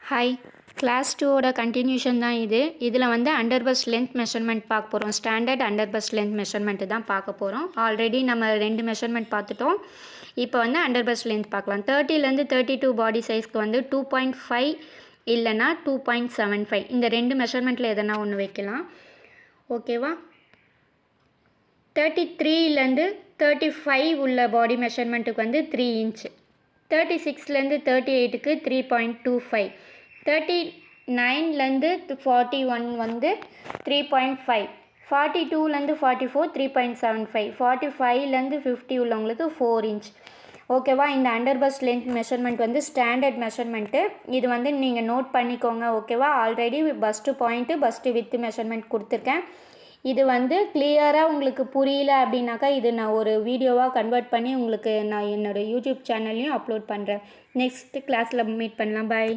Hi, class 2ஓட continuation தான் இது. இதில் வந்து அண்டர் பஸ்ட் லென்த் மெஷர்மெண்ட் பார்க்க போகிறோம். Standard under first length measurement தான் பார்க்க போகிறோம். ஆல்ரெடி நம்ம 2 மெஷர்மெண்ட் பார்த்துட்டோம். இப்போ வந்து அண்டர் பஸ்ட் லென்த் பார்க்கலாம். 30லேருந்து 32 பாடி சைஸ்க்கு வந்து 2.5 இல்லைனா 2.75 இந்த 2 மெஷர்மெண்ட்டில் எதனா ஒன்று வைக்கலாம். ஓகேவா? 33லேருந்து 35 உள்ள பாடி மெஷர்மெண்ட்டுக்கு வந்து 3 இன்ச்சு. 36லேருந்து 38க்கு 3.25, 39லேருந்து 41 வந்து 3.5, 42லேருந்து 44 3.75, 45லேருந்து 50 உள்ளவங்களுக்கு 4 இன்ச். ஓகேவா? இந்த அண்டர் பஸ்ட் லென்த் மெஷர்மெண்ட் வந்து ஸ்டாண்டர்ட் மெஷர்மெண்ட்டு. இது வந்து நீங்கள் நோட் பண்ணிக்கோங்க. ஓகேவா? Already first point first with measurement கொடுத்துருக்கேன். இது வந்து கிளியராக உங்களுக்கு புரியல அப்படின்னாக்கா இது நான் ஒரு வீடியோவாக கன்வெர்ட் பண்ணி உங்களுக்கு நான் என்னோடய யூடியூப் சேனல்லையும் அப்லோட் பண்ணுறேன். நெக்ஸ்ட் கிளாஸில் மீட் பண்ணலாம். பாய்.